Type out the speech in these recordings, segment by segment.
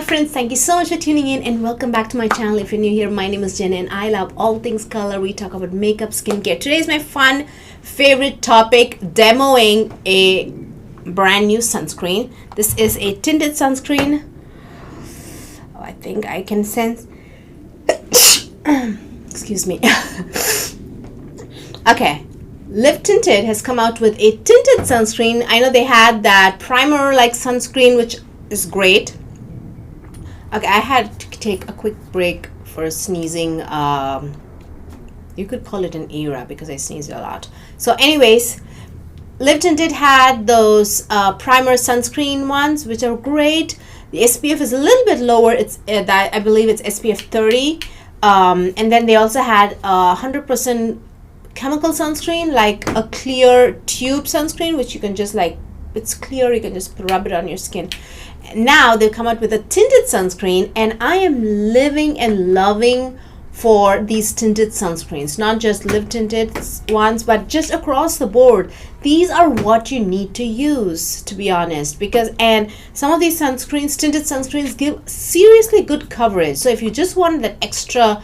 friends, thank you so much for tuning in and welcome back to my channel. If you're new here, my name is Jenna and I love all things color. We talk about makeup, skincare. Today is my fun favorite topic, demoing a brand new sunscreen. This is a tinted sunscreen. Oh, I think I can sense excuse me. Okay, Live Tinted has come out with a tinted sunscreen. I know they had that primer like sunscreen, which is great. Okay, I had to take a quick break for sneezing. You could call it an era because I sneezed a lot. So anyways, Live Tinted had those primer sunscreen ones, which are great. The SPF is a little bit lower. It's that I believe it's SPF 30. And then they also had 100% chemical sunscreen, like a clear tube sunscreen, which you can just like, it's clear, you can just rub it on your skin. Now they've come out with a tinted sunscreen, and I am living and loving for these tinted sunscreens, not just Live Tinted ones, but just across the board. These are what you need to use, to be honest, because and some of these sunscreens, tinted sunscreens, give seriously good coverage. So if you just want that extra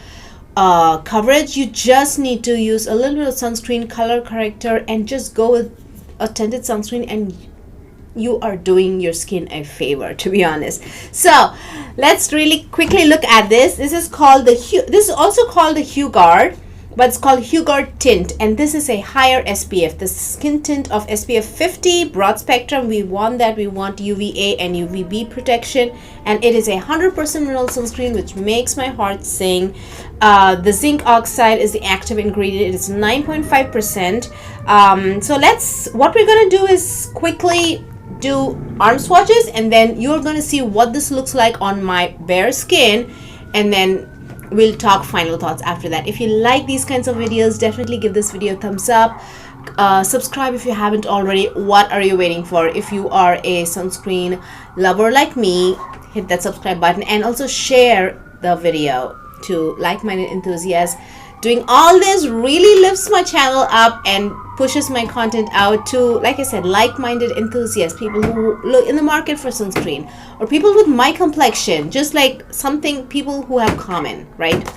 coverage, you just need to use a little bit of sunscreen color corrector and just go with a tinted sunscreen, and you are doing your skin a favor, to be honest. So let's really quickly look at this. This is called this is also called the Hueguard, but it's called Hueguard Tint, and this is a higher SPF. The skin tint of SPF 50, broad spectrum. We want that. We want UVA and UVB protection, and it is a 100% mineral sunscreen, which makes my heart sing. The zinc oxide is the active ingredient. It is 9.5%. So what we're gonna do is quickly do arm swatches, and then you're going to see what this looks like on my bare skin, and then we'll talk final thoughts after that. If you like these kinds of videos, definitely give this video a thumbs up. Subscribe if you haven't already. What are you waiting for? If you are a sunscreen lover like me, hit that subscribe button, and also share the video to like-minded enthusiasts. Doing all this really lifts my channel up and pushes my content out to, like I said, like-minded enthusiasts, people who look in the market for sunscreen, or people with my complexion, just like something people who have common, right?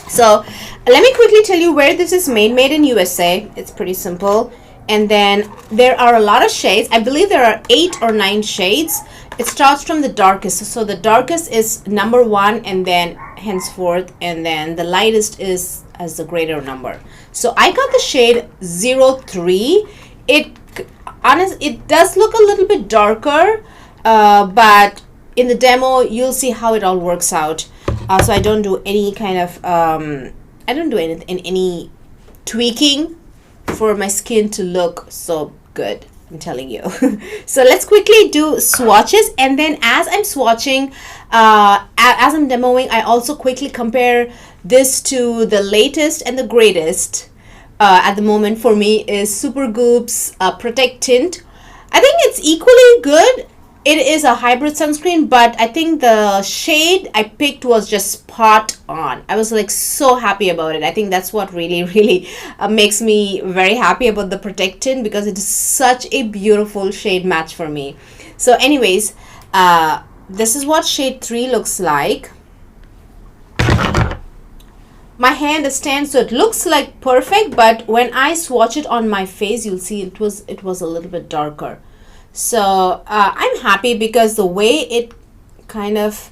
So let me quickly tell you where this is made in USA. It's pretty simple. And then there are a lot of shades. I believe there are 8 or 9 shades. It starts from the darkest. So the darkest is number 1, and then henceforth, and then the lightest is as the greater number. So I got the shade 03. It does look a little bit darker, but in the demo you'll see how it all works out. So I don't do any kind of I don't do any tweaking for my skin to look so good, I'm telling you. So let's quickly do swatches, and then as I'm swatching, as I'm demoing, I also quickly compare this to the latest and the greatest. At the moment for me is Supergoop's Protectint. I think it's equally good. It is a hybrid sunscreen, but I think the shade I picked was just spot on. I was like so happy about it. I think that's what really makes me very happy about the Protectint, because it is such a beautiful shade match for me. So anyways, this is what shade 3 looks like. My hand stands, so it looks like perfect, but when I swatch it on my face, you'll see it was a little bit darker. So I'm happy because the way it kind of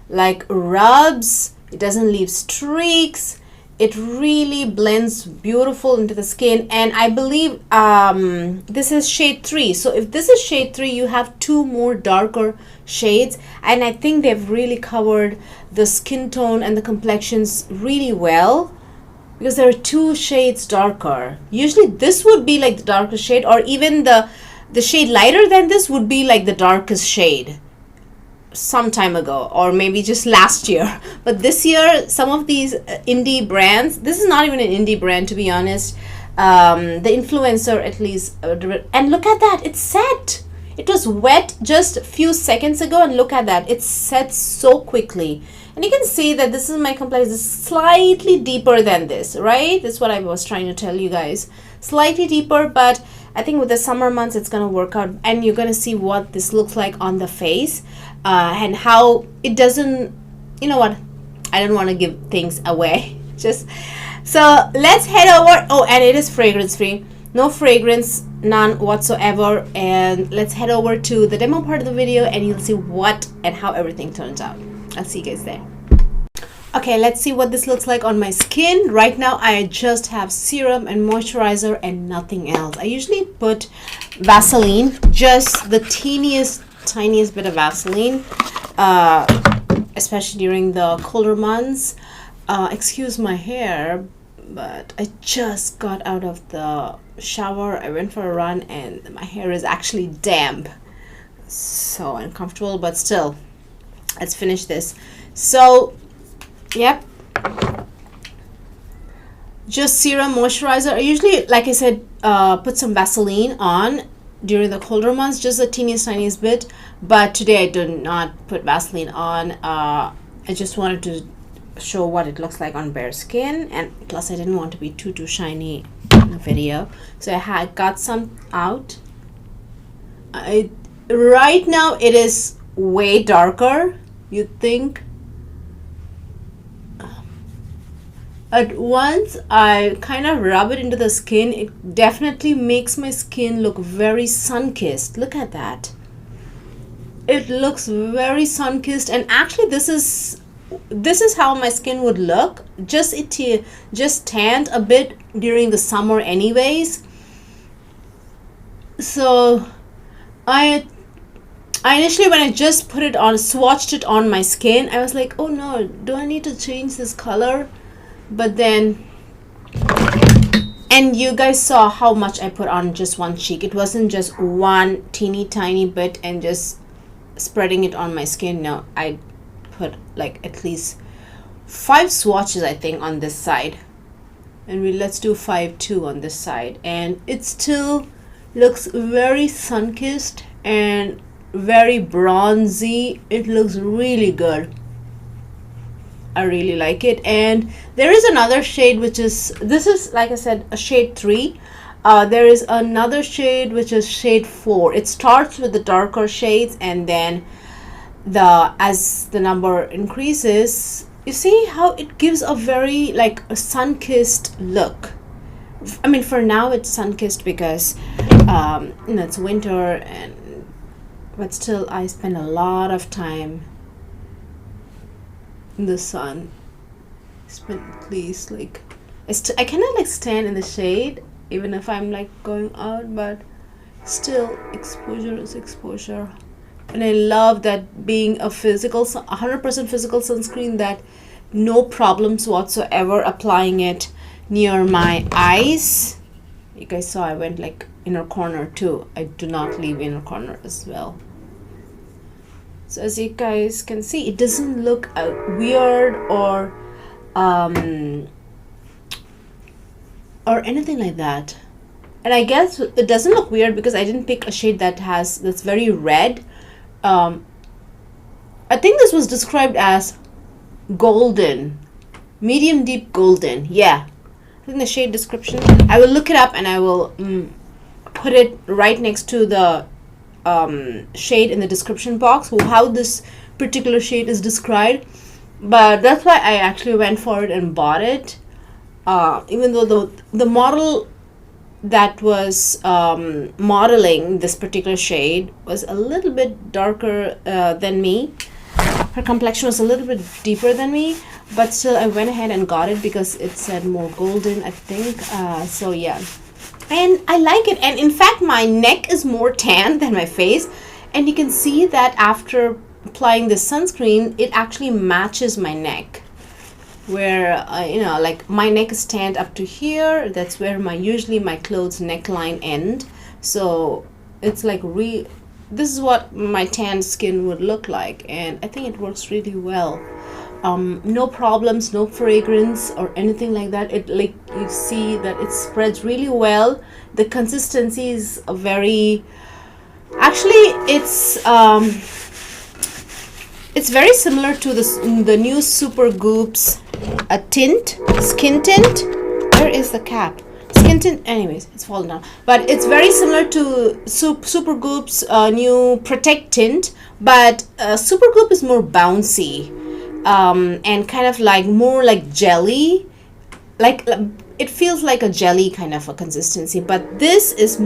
like rubs, it doesn't leave streaks, it really blends beautiful into the skin. And I believe this is shade 3. So if this is shade 3, you have 2 more darker shades, and I think they've really covered the skin tone and the complexions really well, because there are 2 shades darker. Usually this would be like the darkest shade, or even the shade lighter than this would be like the darkest shade some time ago, or maybe just last year. But this year, some of these indie brands, this is not even an indie brand, to be honest, the influencer at least, and look at that, it's set. It was wet just a few seconds ago, and look at that, it's set so quickly. And you can see that this is my complexion is slightly deeper than this, right? That's what I was trying to tell you guys. Slightly deeper, but I think with the summer months it's gonna work out, and you're gonna see what this looks like on the face, and how it doesn't, you know what, I don't want to give things away. Just so let's head over. Oh, and it is fragrance free, no fragrance, none whatsoever. And let's head over to the demo part of the video, and you'll see what and how everything turns out. I'll see you guys there. Okay, let's see what this looks like on my skin. Right now I just have serum and moisturizer and nothing else. I usually put Vaseline, just the tiniest bit of Vaseline, especially during the colder months. Excuse my hair, but I just got out of the shower. I went for a run and my hair is actually damp. So uncomfortable, but still, let's finish this. So yep, just serum, moisturizer. I usually, like I said, put some Vaseline on during the colder months, just the tiniest bit, but today I did not put Vaseline on. I just wanted to show what it looks like on bare skin, and plus I didn't want to be too shiny in the video, so I had got some out. Right now it is way darker, you'd think. At once I kind of rub it into the skin, it definitely makes my skin look very sun-kissed. Look at that. It looks very sun-kissed, and actually this is how my skin would look. Just tanned a bit during the summer anyways. So I initially, when I just put it on, swatched it on my skin, I was like, oh no, do I need to change this color? But then, and you guys saw how much I put on just one cheek. It wasn't just one teeny tiny bit and just spreading it on my skin. No, I put like at least 5 swatches, I think, on this side, and let's do 5 too on this side, and it still looks very sun-kissed and very bronzy. It looks really good. I really like it. And there is another shade, which is, this is, like I said, a shade 3. There is another shade which is shade 4. It starts with the darker shades, and then as the number increases, you see how it gives a very like a sun-kissed look. I mean, for now it's sun-kissed because you know, it's winter, but still I spend a lot of time in the sun. Spend at least like I cannot like stand in the shade even if I'm like going out, but still exposure is exposure. And I love that being a 100% physical sunscreen, that no problems whatsoever applying it near my eyes. You guys saw I went like inner corner too. I do not leave inner corner as well. So as you guys can see, it doesn't look weird or anything like that. And I guess it doesn't look weird because I didn't pick a shade that's very red. I think this was described as golden, medium deep golden. Yeah, I think the shade description, I will look it up and I will put it right next to the shade in the description box, how this particular shade is described. But that's why I actually went for it and bought it, even though the model that was modeling this particular shade was a little bit darker than me. Her complexion was a little bit deeper than me, but still I went ahead and got it because it said more golden, I think. So yeah, and I like it. And in fact, my neck is more tan than my face, and you can see that after applying this sunscreen, it actually matches my neck, where you know, like my neck is tanned up to here. That's where usually my clothes neckline end. So it's like this is what my tan skin would look like, and I think it works really well. No problems, no fragrance or anything like that. It, like, you see that it spreads really well. The consistency is very, actually it's very similar to the new Supergoop's tint, skin tint. Where is the cap? Skin Tinted, anyways, it's fallen down. But it's very similar to Supergoop's new Protectint, but Supergoop is more bouncy and kind of like more like jelly. Like it feels like a jelly kind of a consistency, but this is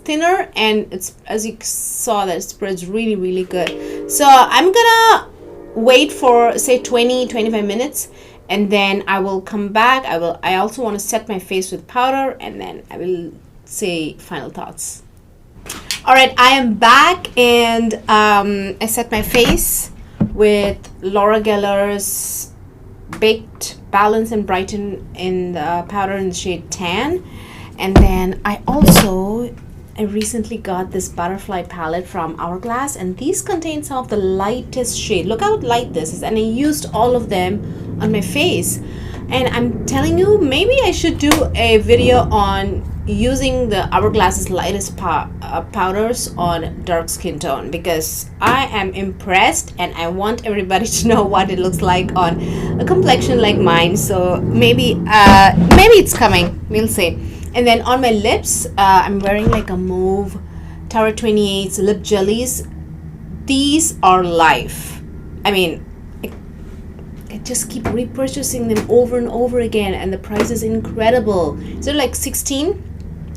thinner, and it's, as you saw, that it spreads really, really good. So I'm gonna wait for say 20-25 minutes, and then I will come back. I also want to set my face with powder, and then I will say final thoughts. All right, I am back, and I set my face with Laura Geller's Baked Balance and Brighten in the powder in the shade Tan. And then I recently got this butterfly palette from Hourglass, and these contain some of the lightest shade. Look how light this is, and I used all of them on my face. And I'm telling you, maybe I should do a video on using the Hourglass's lightest powders on dark skin tone, because I am impressed and I want everybody to know what it looks like on a complexion like mine. So maybe it's coming, we'll see. And then on my lips, I'm wearing like a mauve Tower 28's lip jellies. These are life. I mean, I just keep repurchasing them over and over again, and the price is incredible. They're like 16.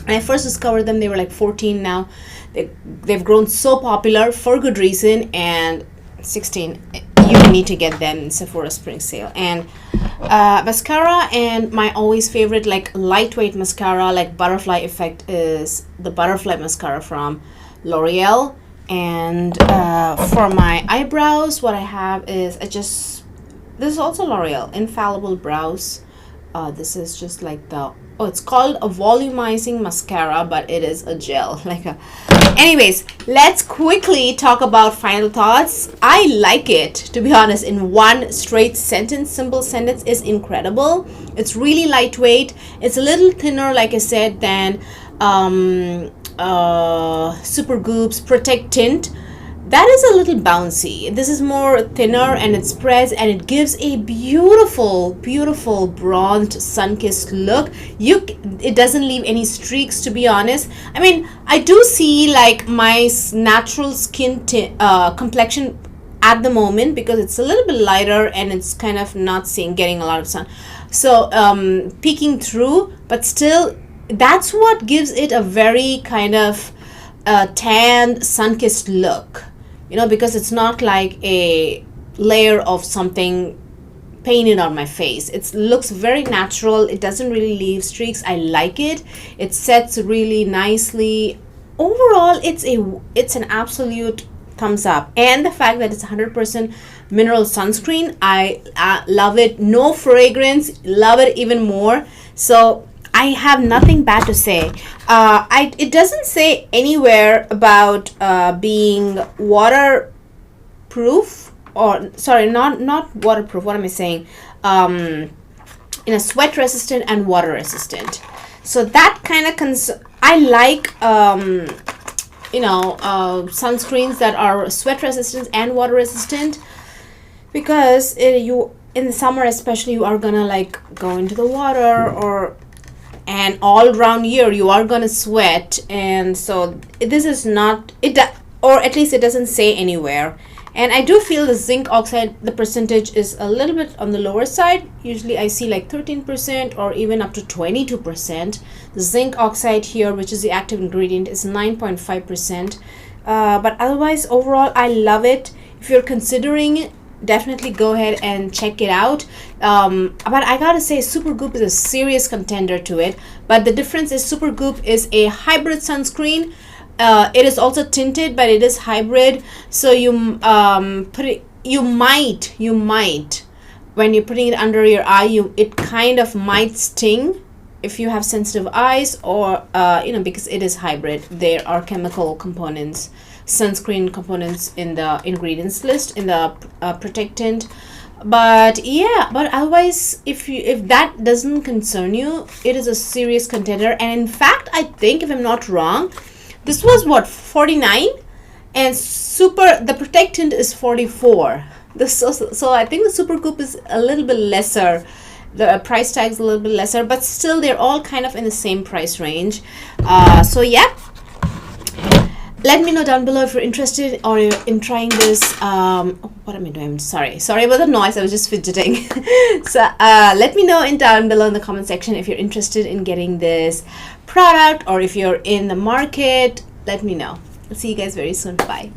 When I first discovered them, they were like 14. Now they've grown so popular for good reason, and 16, you need to get them in Sephora spring sale. And mascara, and my always favorite like lightweight mascara like Butterfly Effect is the Butterfly mascara from L'Oreal. And for my eyebrows, what I have is this is also L'Oreal Infallible Brows. This is just like it's called a volumizing mascara, but it is a gel. Anyways, let's quickly talk about final thoughts. I like it, to be honest, in one straight sentence. Simple sentence is incredible. It's really lightweight. It's a little thinner, like I said, than Supergoop's Protectint. That is a little bouncy. This is more thinner, and it spreads, and it gives a beautiful, beautiful bronzed, sun-kissed look. It doesn't leave any streaks, to be honest. I mean, I do see like my natural skin complexion at the moment, because it's a little bit lighter and it's kind of not getting a lot of sun. So peeking through, but still, that's what gives it a very kind of tanned, sun-kissed look. Because it's not like a layer of something painted on my face. It looks very natural. It doesn't really leave streaks. I like it. It sets really nicely. Overall, it's an absolute thumbs up. And the fact that it's 100% mineral sunscreen, I love it. No fragrance, love it even more. So I have nothing bad to say. It doesn't say anywhere about being waterproof, or sorry, not waterproof. What am I saying? Sweat resistant and water resistant. So that kind of I like sunscreens that are sweat resistant and water resistant, because in the summer especially, you are gonna like go into the water, and all around year you are gonna sweat, and so this is not it, or at least it doesn't say anywhere. And I do feel the zinc oxide, the percentage is a little bit on the lower side. Usually I see like 13% or even up to 22%. The zinc oxide here, which is the active ingredient, is 9.5%. But otherwise, overall, I love it. If you're considering, definitely go ahead and check it out. But I gotta say, Supergoop is a serious contender to it. But the difference is Supergoop is a hybrid sunscreen. It is also tinted, but it is hybrid. So you might when you're putting it under your eye, it kind of might sting if you have sensitive eyes, or because it is hybrid. There are chemical components, sunscreen components in the ingredients list in the Protectint. But otherwise, if that doesn't concern you, it is a serious contender. And in fact, I think, if I'm not wrong, this was what, 49, and the Protectint is 44. So I think the Supergoop is a little bit lesser, The price tag's a little bit lesser, but still they're all kind of in the same price range. So yeah, let me know down below if you're interested or in trying this. What am I doing? I'm sorry about the noise, I was just fidgeting. So let me know down below in the comment section if you're interested in getting this product, or if you're in the market, let me know. I'll see you guys very soon. Bye.